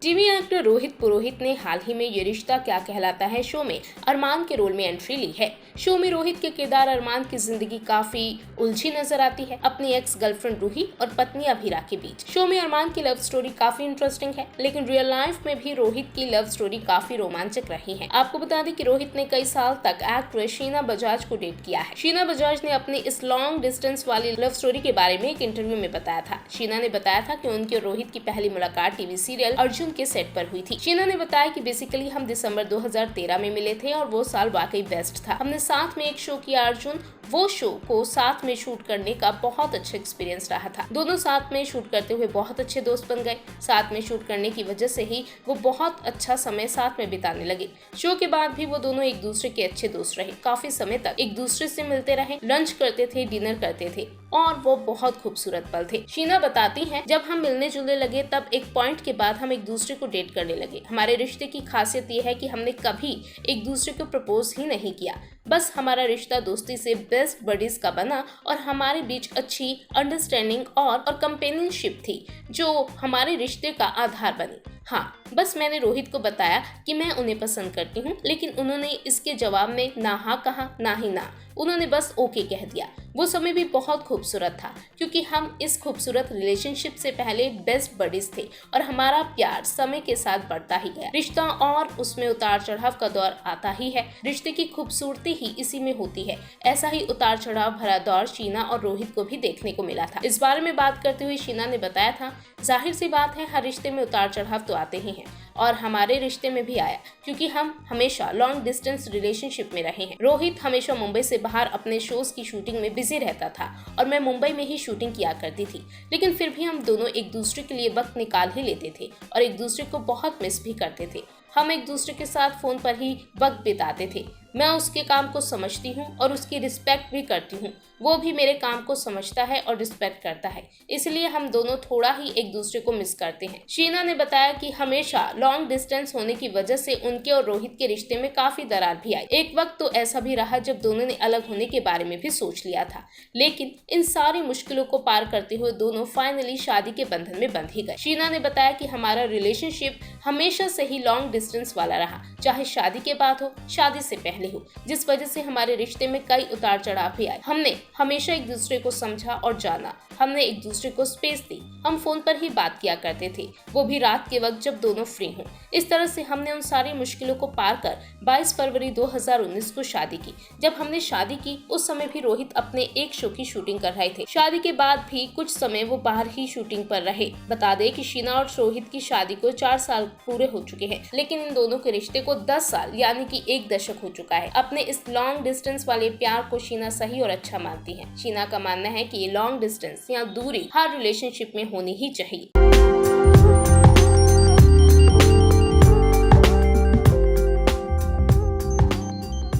TV actor Rohit पुरोहित ने हाल ही में ये रिश्ता क्या कहलाता है शो में अरमान के रोल में एंट्री ली है। शो में रोहित के किरदार अरमान की जिंदगी काफी उलझी नजर आती है अपनी एक्स गर्लफ्रेंड रूही और पत्नी अभीरा के बीच। शो में अरमान की लव स्टोरी काफी इंटरेस्टिंग है, लेकिन रियल लाइफ में भी रोहित की लव स्टोरी काफी रोमांचक रही है। आपको बता दें कि रोहित ने कई साल तक एक्ट्रेस शीना बजाज को डेट किया है। शीना बजाज ने अपनी इस लॉन्ग डिस्टेंस वाली लव स्टोरी के बारे में एक इंटरव्यू में बताया था। शीना ने बताया था कि उनकी और रोहित की पहली मुलाकात टीवी सीरियल अर्जुन के सेट पर हुई थी। शीना ने बताया कि बेसिकली हम दिसंबर 2013 में मिले थे और वो साल वाकई बेस्ट था। हमने साथ में एक शो किया अर्जुन, वो शो को साथ में शूट करने का बहुत अच्छा एक्सपीरियंस रहा था। दोनों साथ में शूट करते हुए बहुत अच्छे दोस्त बन गए। साथ में शूट करने की वजह से ही वो बहुत अच्छा समय साथ में बिताने लगे। शो के बाद भी वो दोनों एक दूसरे के अच्छे दोस्त रहे। काफी समय तक एक दूसरे से मिलते रहे, लंच करते थे, डिनर करते थे और वो बहुत खूबसूरत पल थे। शीना बताती हैं, जब हम मिलने जुलने लगे तब एक पॉइंट के बाद हम एक दूसरे को डेट करने लगे। हमारे रिश्ते की खासियत ये है कि हमने कभी एक दूसरे को प्रपोज ही नहीं किया, बस हमारा रिश्ता दोस्ती से बेस्ट बडीज का बना और हमारे बीच अच्छी अंडरस्टैंडिंग और कंपेनियनशिप थी जो हमारे रिश्ते का आधार बनी। हाँ, बस मैंने रोहित को बताया कि मैं उन्हें पसंद करती हूँ, लेकिन उन्होंने इसके जवाब में ना हाँ कहा ना ही ना, उन्होंने बस ओके कह दिया। वो समय भी बहुत खूबसूरत था क्योंकि हम इस खूबसूरत रिलेशनशिप से पहले बेस्ट बडीज थे और हमारा प्यार समय के साथ बढ़ता ही गया। रिश्ता और उसमें उतार चढ़ाव का दौर आता ही है। रिश्ते की खूबसूरती ही इसी में होती है। ऐसा ही उतार चढ़ाव भरा दौर शीना और रोहित को भी देखने को मिला था। इस बारे में बात करते हुए शीना ने बताया था, जाहिर सी बात है हर रिश्ते में उतार चढ़ाव तो आते ही हैं और हमारे रिश्ते में भी आया क्योंकि हम हमेशा लॉन्ग डिस्टेंस रिलेशनशिप में रहे हैं। रोहित हमेशा मुंबई से बाहर अपने शोज की शूटिंग में बिजी रहता था और मैं मुंबई में ही शूटिंग किया करती थी, लेकिन फिर भी हम दोनों एक दूसरे के लिए वक्त निकाल ही लेते थे और एक दूसरे को बहुत मिस भी करते थे। हम एक दूसरे के साथ फोन पर ही वक्त बिताते थे। मैं उसके काम को समझती हूँ और उसकी रिस्पेक्ट भी करती हूँ, वो भी मेरे काम को समझता है और रिस्पेक्ट करता है, इसलिए हम दोनों थोड़ा ही एक दूसरे को मिस करते हैं। शीना ने बताया कि हमेशा लॉन्ग डिस्टेंस होने की वजह से उनके और रोहित के रिश्ते में काफी दरार भी आई। एक वक्त तो ऐसा भी रहा जब दोनों ने अलग होने के बारे में भी सोच लिया था, लेकिन इन सारी मुश्किलों को पार करते हुए दोनों फाइनली शादी के बंधन में बंध ही गए। शीना ने बताया कि हमारा रिलेशनशिप हमेशा से ही लॉन्ग डिस्टेंस वाला रहा, चाहे शादी के बाद हो शादी से पहले हो, जिस वजह से हमारे रिश्ते में कई उतार चढ़ाव भी आए। हमने हमेशा एक दूसरे को समझा और जाना, हमने एक दूसरे को स्पेस दी, हम फोन पर ही बात किया करते थे, वो भी रात के वक्त जब दोनों फ्री हों। इस तरह से हमने उन सारी मुश्किलों को पार कर 22 फरवरी 2019 को शादी की। जब हमने शादी की उस समय भी रोहित अपने एक शो की शूटिंग कर रहे थे। शादी के बाद भी कुछ समय वो बाहर ही शूटिंग पर रहे। बता दें कि शीना और रोहित की शादी को 4 साल पूरे हो चुके हैं, लेकिन इन दोनों के रिश्ते को 10 साल यानी कि 1 दशक हो चुका है। अपने इस लॉन्ग डिस्टेंस वाले प्यार को शीना सही और अच्छा मानती है। शीना का मानना है कि ये लॉन्ग डिस्टेंस या दूरी हर रिलेशनशिप में होनी ही चाहिए।